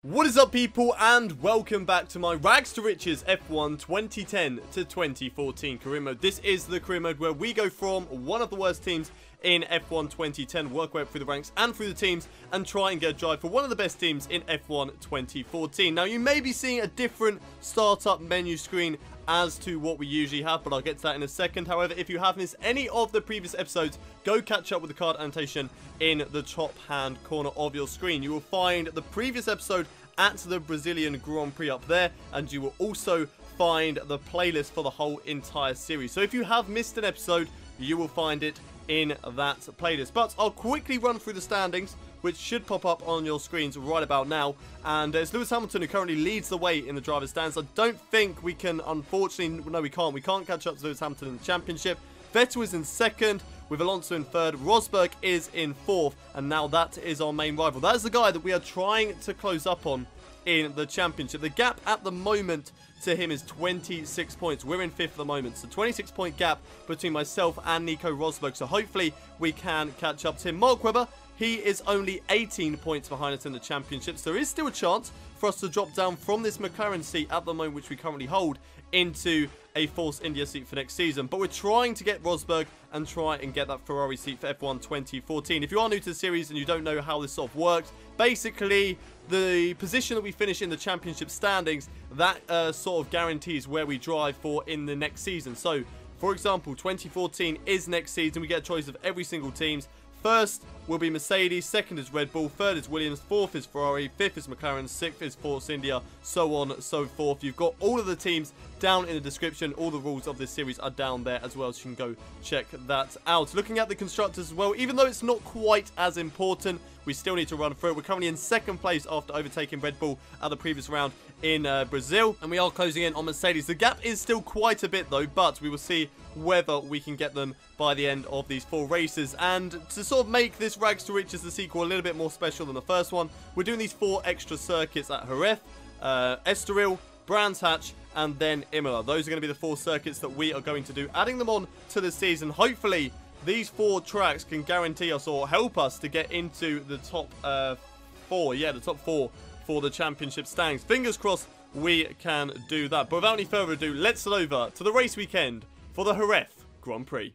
What is up, people, and welcome back to my Rags to Riches F1 2010 to 2014 career mode. This is the career mode where we go from one of the worst teams in F1 2010, work way up through the ranks and through the teams, and try and get a drive for one of the best teams in F1 2014. Now, you may be seeing a different startup menu screen as to what we usually have, but I'll get to that in a second. However, if you have missed any of the previous episodes, go catch up with the card annotation in the top hand corner of your screen. You will find the previous episode at the Brazilian Grand Prix up there, and you will also find the playlist for the whole entire series. So if you have missed an episode, you will find it in that playlist. But I'll quickly run through the standings, which should pop up on your screens right about now. And it's Lewis Hamilton who currently leads the way in the driver's stands. I don't think we can, unfortunately, no, we can't catch up to Lewis Hamilton in the championship. Vettel is in second, with Alonso in third. Rosberg is in fourth, and now that is our main rival. That is the guy that we are trying to close up on in the championship. The gap at the moment to him is 26 points. We're in fifth at the moment, so 26-point gap between myself and Nico Rosberg. So hopefully we can catch up to him. Mark Webber, he is only 18 points behind us in the championship, so there is still a chance for us to drop down from this Mclaren seat at the moment, which we currently hold, into a Force India seat for next season. But we're trying to get Rosberg and try and get that Ferrari seat for F1 2014. If you are new to the series and you don't know how this sort of works, basically the position that we finish in the championship standings, that sort of guarantees where we drive for in the next season. So, for example, 2014 is next season. We get a choice of every single team's. First will be Mercedes, second is Red Bull, third is Williams, fourth is Ferrari, fifth is McLaren, sixth is Force India, so on, so forth. You've got all of the teams down in the description. All the rules of this series are down there as well, so you can go check that out. Looking at the constructors as well, even though it's not quite as important, we still need to run through it. We're currently in second place after overtaking Red Bull at the previous round in Brazil, and we are closing in on Mercedes. The gap is still quite a bit though, but we will see whether we can get them by the end of these 4 races. And to sort of make this Rags to Riches, the sequel, a little bit more special than the first one, we're doing these 4 extra circuits at Jerez, Estoril, Brands Hatch, and then Imola. Those are going to be the 4 circuits that we are going to do, adding them on to the season. Hopefully these 4 tracks can guarantee us or help us to get into the top 4. Yeah, the top 4 for the championship standings. Fingers crossed we can do that. But without any further ado, let's head over to the race weekend for the Jerez Grand Prix.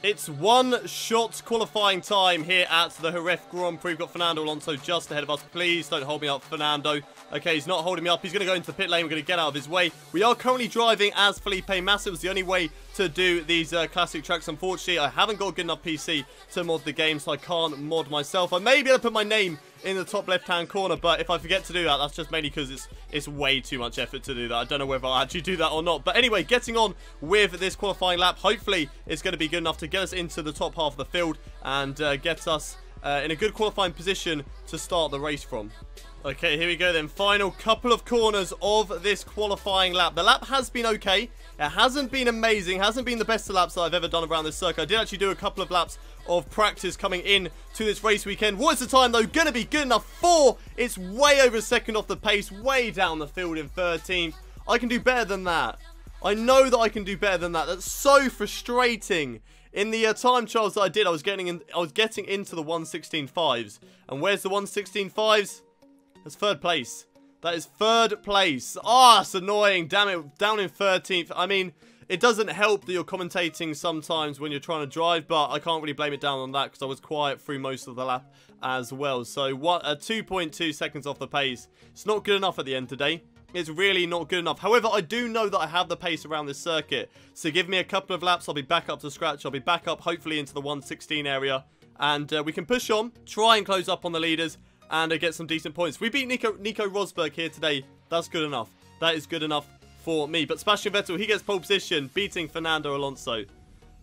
It's one-shot qualifying time here at the Jerez Grand Prix. We've got Fernando Alonso just ahead of us. Please don't hold me up, Fernando. Okay, he's not holding me up. He's going to go into the pit lane. We're going to get out of his way. We are currently driving as Felipe Massa. It was the only way to do these classic tracks. Unfortunately, I haven't got a good enough PC to mod the game, so I can't mod myself. I may be able to put my name in the top left-hand corner, but if I forget to do that, that's just mainly because it's way too much effort to do that. I don't know whether I'll actually do that or not. But anyway, getting on with this qualifying lap. Hopefully, it's going to be good enough to get us into the top half of the field and get us in a good qualifying position to start the race from. Okay, here we go then. Final couple of corners of this qualifying lap. The lap has been okay. It hasn't been amazing. Hasn't been the best of laps that I've ever done around this circuit. I did actually do a couple of laps of practice coming in to this race weekend. What is the time though? Going to be good enough for. It's way over a second off the pace. Way down the field in 13th. I can do better than that. I know that I can do better than that. That's so frustrating. In the time trials that I did, I was getting into the 1:16.5s. And where's the 1:16.5s? That's third place. That is third place. Ah, it's annoying. Damn it. Down in 13th. I mean, it doesn't help that you're commentating sometimes when you're trying to drive, but I can't really blame it down on that because I was quiet through most of the lap as well. So, 2.2 seconds off the pace. It's not good enough at the end today. It's really not good enough. However, I do know that I have the pace around this circuit. So, give me a couple of laps. I'll be back up to scratch. I'll be back up, hopefully, into the 1:16 area. And we can push on, try and close up on the leaders, and get some decent points. We beat Nico Rosberg here today. That's good enough. That is good enough for me. But Sebastian Vettel, he gets pole position, beating Fernando Alonso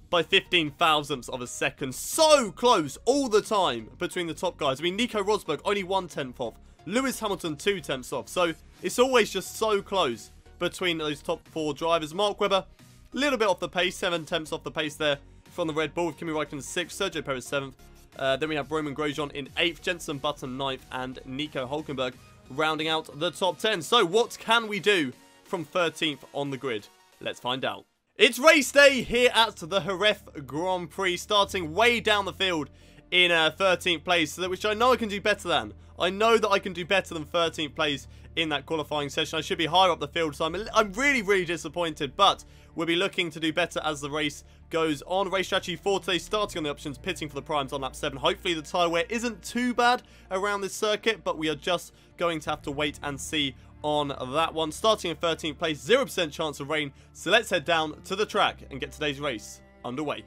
by 15 thousandths of a second. So close all the time between the top guys. I mean, Nico Rosberg only 1/10 off. Lewis Hamilton 2/10 off. So it's always just so close between those top 4 drivers. Mark Webber, a little bit off the pace. 7/10 off the pace there from the Red Bull. With Kimi Räikkönen 6th, Sergio Perez 7th. Then we have Roman Grosjean in 8th, Jenson Button 9th, and Nico Hülkenberg rounding out the top 10. So what can we do from 13th on the grid? Let's find out. It's race day here at the Jerez Grand Prix, starting way down the field in 13th place, which I know I can do better than. I know that I can do better than 13th place in that qualifying session. I should be higher up the field, so I'm really, really disappointed, but we'll be looking to do better as the race goes on. Race strategy for today, starting on the options, pitting for the primes on lap 7. Hopefully the tyre wear isn't too bad around this circuit, but we are just going to have to wait and see on that one. Starting in 13th place, 0% chance of rain, so let's head down to the track and get today's race underway.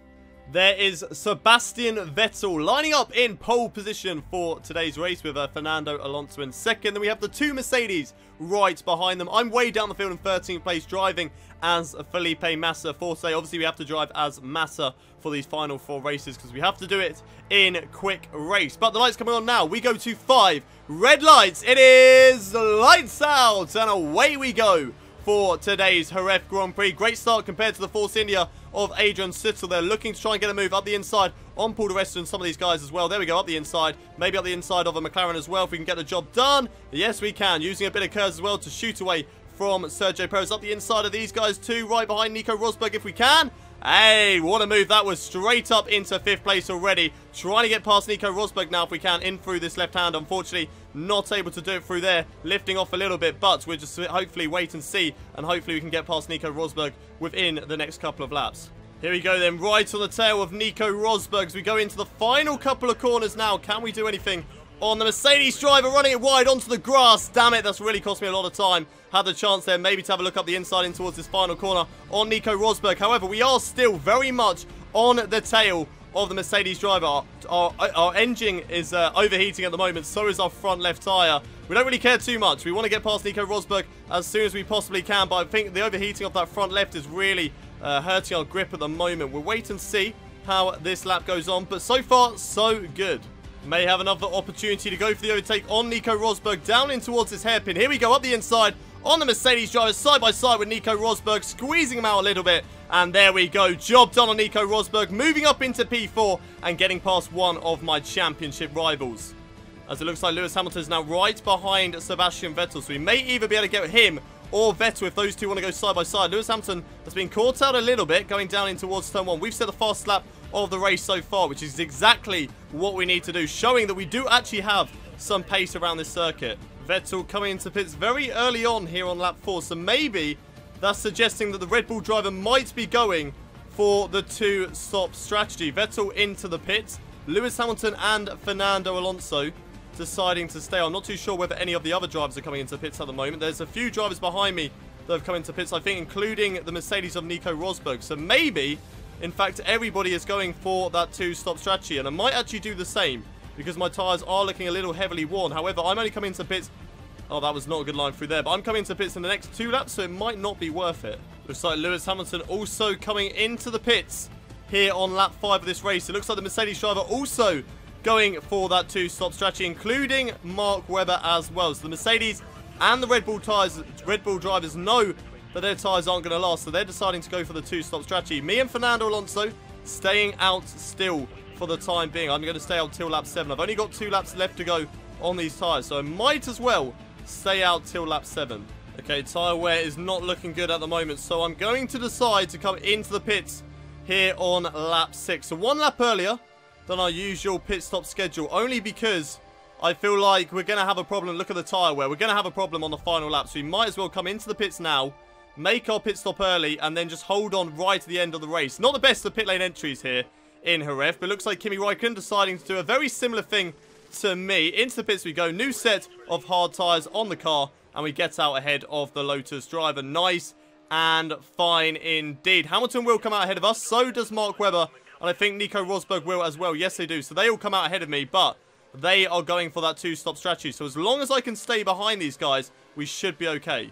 There is Sebastian Vettel lining up in pole position for today's race with Fernando Alonso in second. Then we have the two Mercedes right behind them. I'm way down the field in 13th place, driving as Felipe Massa for today. Obviously, we have to drive as Massa for these final 4 races because we have to do it in quick race. But the lights coming on now. We go to 5 red lights. It is lights out, and away we go for today's Jerez Grand Prix. Great start compared to the Force India of Adrian Sittel. They're looking to try and get a move up the inside on Paul di Resta and some of these guys as well. There we go, up the inside. Maybe up the inside of a Mclaren as well if we can get the job done. Yes, we can. Using a bit of curves as well to shoot away from Sergio Perez. Up the inside of these guys too, right behind Nico Rosberg if we can. Hey, what a move. That was straight up into 5th place already. Trying to get past Nico Rosberg now if we can, in through this left hand. Unfortunately, not able to do it through there. Lifting off a little bit, but we'll just hopefully wait and see. And hopefully we can get past Nico Rosberg within the next couple of laps. Here we go then, right on the tail of Nico Rosberg as we go into the final couple of corners now. Can we do anything on the Mercedes driver, running it wide onto the grass? Damn it, that's really cost me a lot of time. Had the chance there maybe to have a look up the inside in towards this final corner on Nico Rosberg. However, we are still very much on the tail of the Mercedes driver. Our engine is overheating at the moment, so is our front left tyre. We don't really care too much. We want to get past Nico Rosberg as soon as we possibly can, but I think the overheating of that front left is really hurting our grip at the moment. We'll wait and see how this lap goes on, but so far, so good. May have another opportunity to go for the overtake on Nico Rosberg down in towards this hairpin. Here we go, up the inside on the Mercedes driver, side by side with Nico Rosberg, squeezing him out a little bit. And there we go, job done on Nico Rosberg, moving up into P4 and getting past one of my championship rivals. As it looks like Lewis Hamilton is now right behind Sebastian Vettel, so we may either be able to get him or Vettel if those two want to go side by side. Lewis Hamilton has been caught out a little bit going down in towards turn 1. We've set the fast lap of the race so far, which is exactly what we need to do, showing that we do actually have some pace around this circuit. Vettel coming into pits very early on here on lap 4, so maybe that's suggesting that the Red Bull driver might be going for the 2-stop strategy. Vettel into the pits, Lewis Hamilton and Fernando Alonso deciding to stay. I'm not too sure whether any of the other drivers are coming into pits at the moment. There's a few drivers behind me that have come into pits, I think, including the Mercedes of Nico Rosberg. So maybe, in fact, everybody is going for that 2-stop strategy, and I might actually do the same because my tyres are looking a little heavily worn. However, I'm only coming into pits. Oh, that was not a good line through there, but I'm coming into pits in the next 2 laps, so it might not be worth it. Looks like Lewis Hamilton also coming into the pits here on lap 5 of this race. It looks like the Mercedes driver also going for that 2-stop strategy, including Mark Webber as well. So the Mercedes and the Red Bull drivers know that their tyres aren't going to last, so they're deciding to go for the 2-stop strategy. Me and Fernando Alonso staying out still for the time being. I'm going to stay out till lap 7. I've only got 2 laps left to go on these tyres, so I might as well stay out till lap 7. Okay, tyre wear is not looking good at the moment, so I'm going to decide to come into the pits here on lap 6. So 1 lap earlier than our usual pit stop schedule, only because I feel like we're going to have a problem. Look at the tyre wear. We're going to have a problem on the final lap, so we might as well come into the pits now, make our pit stop early, and then just hold on right to the end of the race. Not the best of pit lane entries here in Jerez, but it looks like Kimi Räikkönen deciding to do a very similar thing to me. Into the pits we go. New set of hard tyres on the car, and we get out ahead of the Lotus driver. Nice and fine indeed. Hamilton will come out ahead of us. So does Mark Webber, and I think Nico Rosberg will as well. Yes, they do. So they all come out ahead of me, but they are going for that 2-stop strategy. So as long as I can stay behind these guys, we should be okay.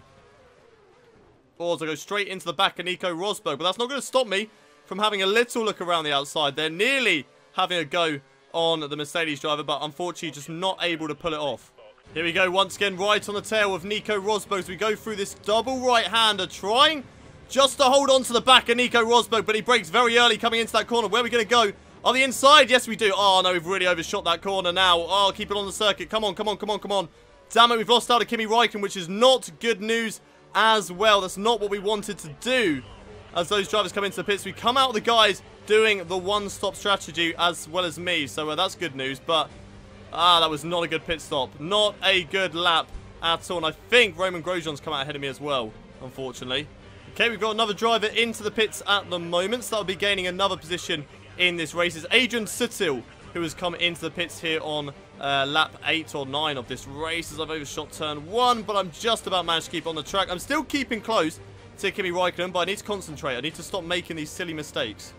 Or I go straight into the back of Nico Rosberg, but that's not going to stop me from having a little look around the outside. They're nearly having a go on the Mercedes driver, but unfortunately just not able to pull it off. Here we go once again, right on the tail of Nico Rosberg as we go through this double right-hander, trying just to hold on to the back of Nico Rosberg, but he breaks very early coming into that corner. Where are we going to go? On the inside? Yes, we do. Oh, no, we've really overshot that corner now. Oh, keep it on the circuit. Come on, come on, come on, come on. Damn it, we've lost out to Kimi Räikkönen, which is not good news as well. That's not what we wanted to do. as those drivers come into the pits. We come out the guys doing the one-stop strategy as well as me, so that's good news. But that was not a good pit stop, not a good lap at all. And I think Roman Grosjean's come out ahead of me as well, unfortunately. Okay, we've got another driver into the pits at the moment, so that'll be gaining another position in this race. It's Adrian Sutil who has come into the pits here on lap 8 or 9 of this race, as I've overshot turn 1, but I'm just about managed to keep on the track. I'm still keeping close to Kimi Räikkönen, but I need to concentrate. I need to stop making these silly mistakes.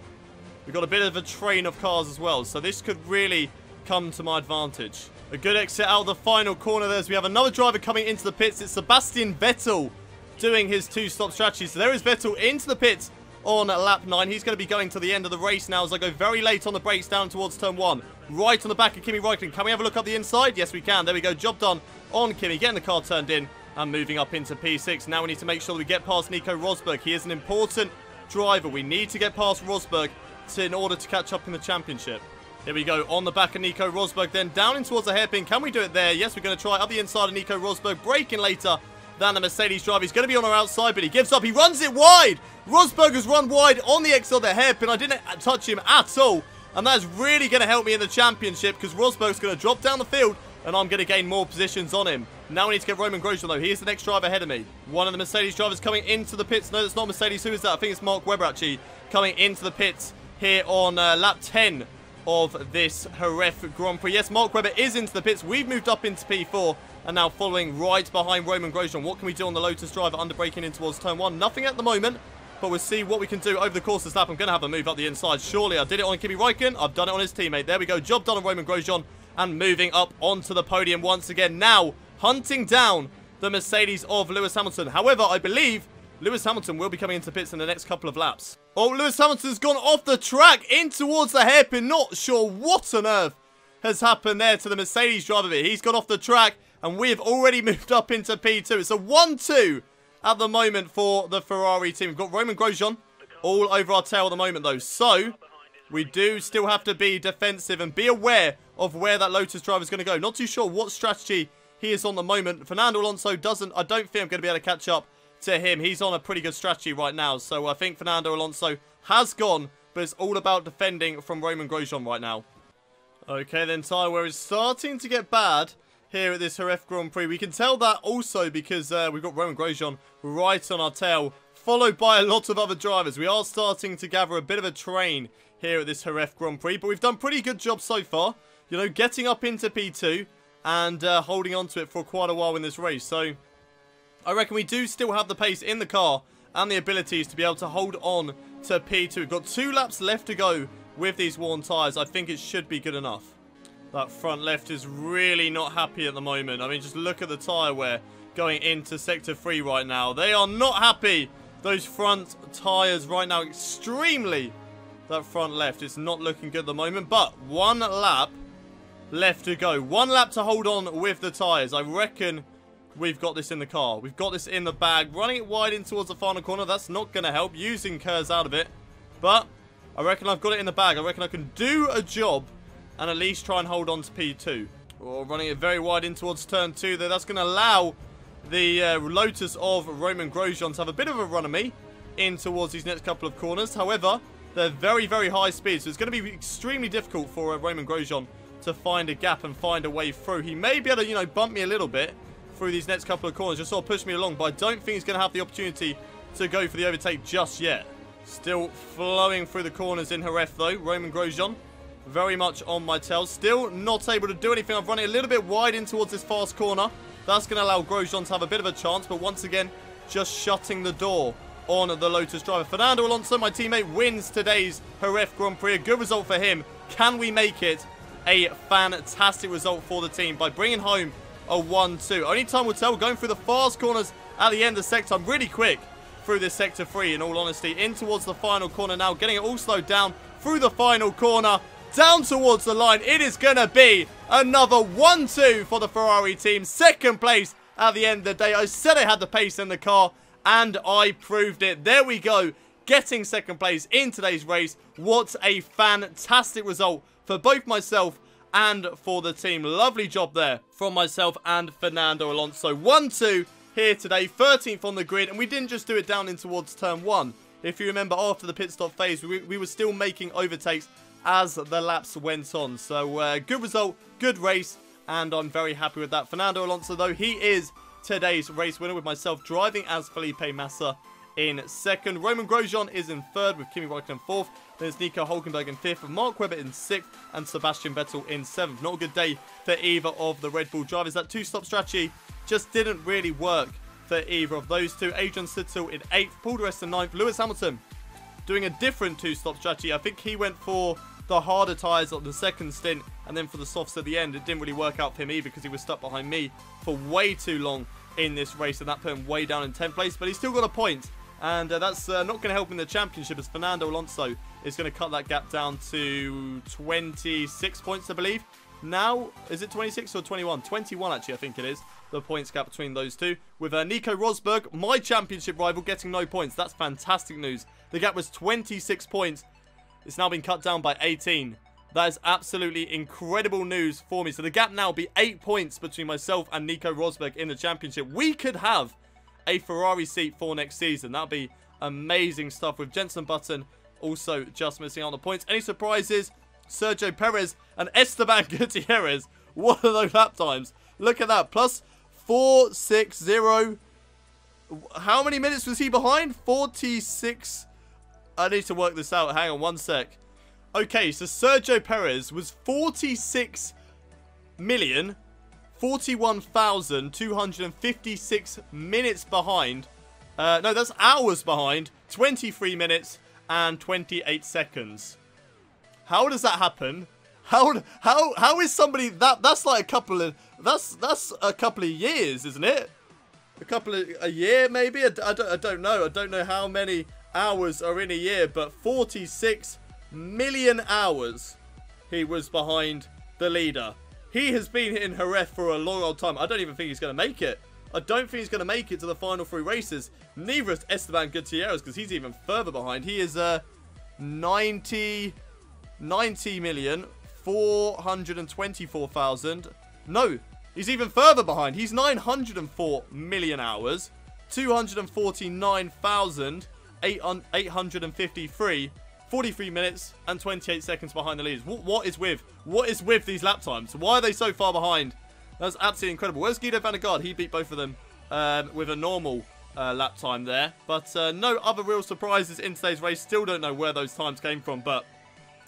We've got a bit of a train of cars as well, so this could really come to my advantage. A good exit out of the final corner there, as we have another driver coming into the pits. It's Sebastian Vettel doing his two-stop strategy. So there is Vettel into the pits on lap 9. He's going to be going to the end of the race now, as I go very late on the brakes down towards turn 1. Right on the back of Kimi Räikkönen. Can we have a look up the inside? Yes, we can. There we go. Job done on Kimi. Getting the car turned in and moving up into P6. Now we need to make sure that we get past Nico Rosberg. He is an important driver. We need to get past Rosberg in order to catch up in the championship. Here we go, on the back of Nico Rosberg, then down in towards the hairpin. Can we do it there? Yes, we're going to try up the inside of Nico Rosberg, braking later than the Mercedes driver. He's going to be on our outside, but he gives up. He runs it wide. Rosberg has run wide on the exit of the hairpin. I didn't touch him at all, and that is really going to help me in the championship, because Rosberg's going to drop down the field, and I'm going to gain more positions on him. Now we need to get Roman Grosjean, though. He is the next driver ahead of me. One of the Mercedes drivers coming into the pits. No, that's not Mercedes. Who is that? I think it's Mark Webber, actually, coming into the pits here on lap 10 of this Jerez Grand Prix. Yes, Mark Webber is into the pits. We've moved up into P4 and now following right behind Roman Grosjean. What can we do on the Lotus driver under braking in towards turn 1? Nothing at the moment, but we'll see what we can do over the course of this lap. I'm going to have a move up the inside. Surely I did it on Kimi Räikkönen. I've done it on his teammate. There we go. Job done on Roman Grosjean and moving up onto the podium once again. Now hunting down the Mercedes of Lewis Hamilton. However, I believe Lewis Hamilton will be coming into pits in the next couple of laps. Oh, Lewis Hamilton's gone off the track in towards the hairpin. Not sure what on earth has happened there to the Mercedes driver. He's gone off the track, and we have already moved up into P2. It's a 1-2 at the moment for the Ferrari team. We've got Roman Grosjean all over our tail at the moment, though. So we do still have to be defensive and be aware of where that Lotus driver is going to go. Not too sure what strategy he is on the moment. Fernando Alonso doesn't. I don't think I'm going to be able to catch up to him. He's on a pretty good strategy right now, so I think Fernando Alonso has gone, but it's all about defending from Roman Grosjean right now. Okay, then tyre wear is starting to get bad here at this Jerez Grand Prix. We can tell that also because we've got Roman Grosjean right on our tail, followed by a lot of other drivers. We are starting to gather a bit of a train here at this Jerez Grand Prix, but we've done pretty good job so far, you know, getting up into P2 and holding on to it for quite a while in this race. So I reckon we do still have the pace in the car and the abilities to be able to hold on to P2. We've got 2 laps left to go with these worn tyres. I think it should be good enough. That front left is really not happy at the moment. I mean, just look at the tyre wear going into Sector 3 right now. They are not happy. Those front tyres right now, extremely. That front left is not looking good at the moment. But 1 lap left to go. 1 lap to hold on with the tyres. I reckon we've got this in the car. We've got this in the bag. Running it wide in towards the final corner. That's not going to help. Using curves out of it. But I reckon I've got it in the bag. I reckon I can do a job and at least try and hold on to P2. Or running it very wide in towards turn 2 there. That's going to allow the Lotus of Roman Grosjean to have a bit of a run of me in towards these next couple of corners. However, they're very, very high speed. So it's going to be extremely difficult for Roman Grosjean to find a gap and find a way through. He may be able to, you know, bump me a little bit through these next couple of corners, just sort of push me along, but I don't think he's going to have the opportunity to go for the overtake just yet. Still flowing through the corners in Jerez though. Roman Grosjean very much on my tail. Still not able to do anything. I've run it a little bit wide in towards this fast corner. That's going to allow Grosjean to have a bit of a chance, but once again, just shutting the door on the Lotus driver. Fernando Alonso, my teammate, wins today's Jerez Grand Prix. A good result for him. Can we make it a fantastic result for the team by bringing home a 1-2? Only time will tell. Going through the fast corners at the end of the sector. I'm really quick through this sector 3, in all honesty. In towards the final corner now. Getting it all slowed down through the final corner. Down towards the line. It is going to be another 1-2 for the Ferrari team. Second place at the end of the day. I said I had the pace in the car, and I proved it. There we go. Getting second place in today's race. What a fantastic result for both myself and for the team. Lovely job there from myself and Fernando Alonso. 1-2 here today. 13th on the grid. And we didn't just do it down in towards turn 1. If you remember, after the pit stop phase, we were still making overtakes as the laps went on. So, good result, good race, and I'm very happy with that. Fernando Alonso, though, he is today's race winner, with myself driving as Felipe Massa in second. Roman Grosjean is in third, with Kimi Räikkönen in fourth. There's Nico Hülkenberg in fifth, Mark Webber in sixth, and Sebastian Vettel in seventh. Not a good day for either of the Red Bull drivers. That two-stop strategy just didn't really work for either of those two. Adrian Sutil in eighth, Paul di Resta in ninth. Lewis Hamilton doing a different two-stop strategy. I think he went for the harder tyres on the second stint, and then for the softs at the end. It didn't really work out for him either, because he was stuck behind me for way too long in this race, and that put him way down in 10th place. But he's still got a point, and that's not going to help in the championship, as Fernando Alonso is going to cut that gap down to 26 points, I believe. Now, is it 26 or 21? 21, actually, I think it is, the points gap between those two. With Nico Rosberg, my championship rival, getting no points. That's fantastic news. The gap was 26 points. It's now been cut down by 18. That is absolutely incredible news for me. So the gap now will be 8 points between myself and Nico Rosberg in the championship. We could have a Ferrari seat for next season. That would be amazing stuff, with Jenson Button also just missing out on the points. Any surprises? Sergio Perez and Esteban Gutierrez. What are those lap times? Look at that. Plus 460. How many minutes was he behind? 46. I need to work this out. Hang on one sec. Okay, so Sergio Perez was 46,041,256 minutes behind. No, that's hours behind. 23 minutes and 28 seconds. How does that happen? How is somebody that's like a couple of that's a couple of years, isn't it? A year maybe? I don't know. I don't know how many hours are in a year, but 46 million hours he was behind the leader. He has been in Jerez for a long old time. I don't even think he's going to make it. I don't think he's going to make it to the final 3 races. Neither is Esteban Gutierrez, because he's even further behind. He is 90,424,000. No, he's even further behind. He's 904 million hours. 249,853. 43 minutes and 28 seconds behind the leaders. What is with these lap times? Why are they so far behind? That's absolutely incredible. Where's Guido van der Garde? He beat both of them with a normal lap time there. But no other real surprises in today's race. Still don't know where those times came from. But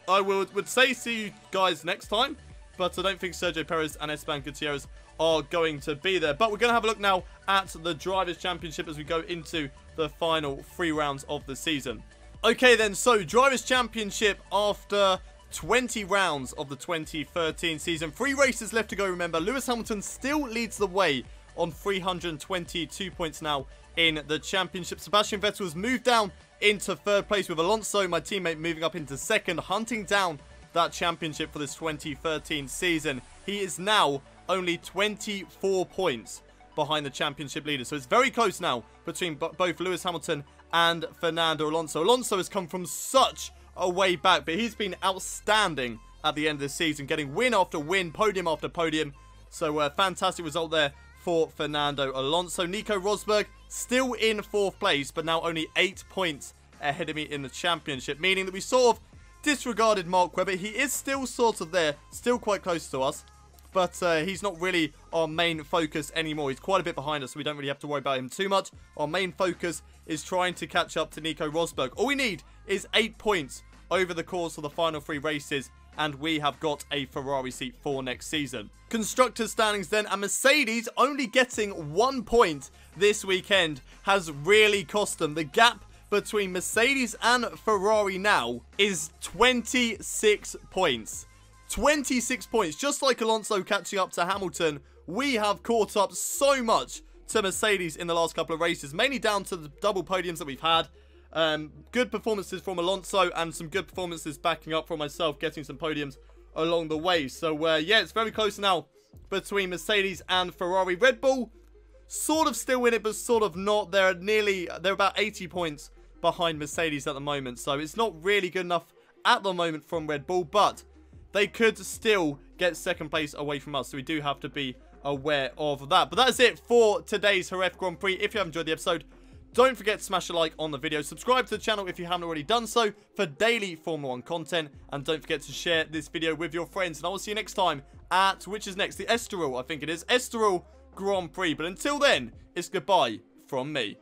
I would say see you guys next time. But I don't think Sergio Perez and Esteban Gutierrez are going to be there. But we're going to have a look now at the Drivers' Championship as we go into the final 3 rounds of the season. Okay then, so Drivers' Championship after 20 rounds of the 2013 season. 3 races left to go, remember. Lewis Hamilton still leads the way on 322 points now in the championship. Sebastian Vettel has moved down into 3rd place, with Alonso, my teammate, moving up into 2nd, hunting down that championship for this 2013 season. He is now only 24 points behind the championship leader. So it's very close now between both Lewis Hamilton and Fernando Alonso. Alonso has come from such a way back, but he's been outstanding at the end of the season, getting win after win, podium after podium. So a fantastic result there for Fernando Alonso. Nico Rosberg still in 4th place, but now only 8 points ahead of me in the championship, meaning that we sort of disregarded Mark Webber. He is still sort of there, still quite close to us, but he's not really our main focus anymore. He's quite a bit behind us, so we don't really have to worry about him too much. Our main focus is trying to catch up to Nico Rosberg. All we need is 8 points over the course of the final 3 races, and we have got a Ferrari seat for next season. Constructors standings then, and Mercedes only getting 1 point this weekend has really cost them. The gap between Mercedes and Ferrari now is 26 points. 26 points. Just like Alonso catching up to Hamilton, we have caught up so much to Mercedes in the last couple of races, mainly down to the double podiums that we've had. Good performances from Alonso and some good performances backing up from myself, getting some podiums along the way. So yeah, it's very close now between Mercedes and Ferrari. Red Bull sort of still in it, but sort of not. They're about 80 points behind Mercedes at the moment, so it's not really good enough at the moment from Red Bull, but they could still get 2nd place away from us, so we do have to be aware of that. But that is it for today's Jerez Grand Prix. If you have enjoyed the episode, Don't forget to smash a like on the video. Subscribe to the channel if you haven't already done so for daily Formula 1 content. And don't forget to share this video with your friends. And I will see you next time at, which is next, the Estoril, I think it is, Estoril Grand Prix. But until then, it's goodbye from me.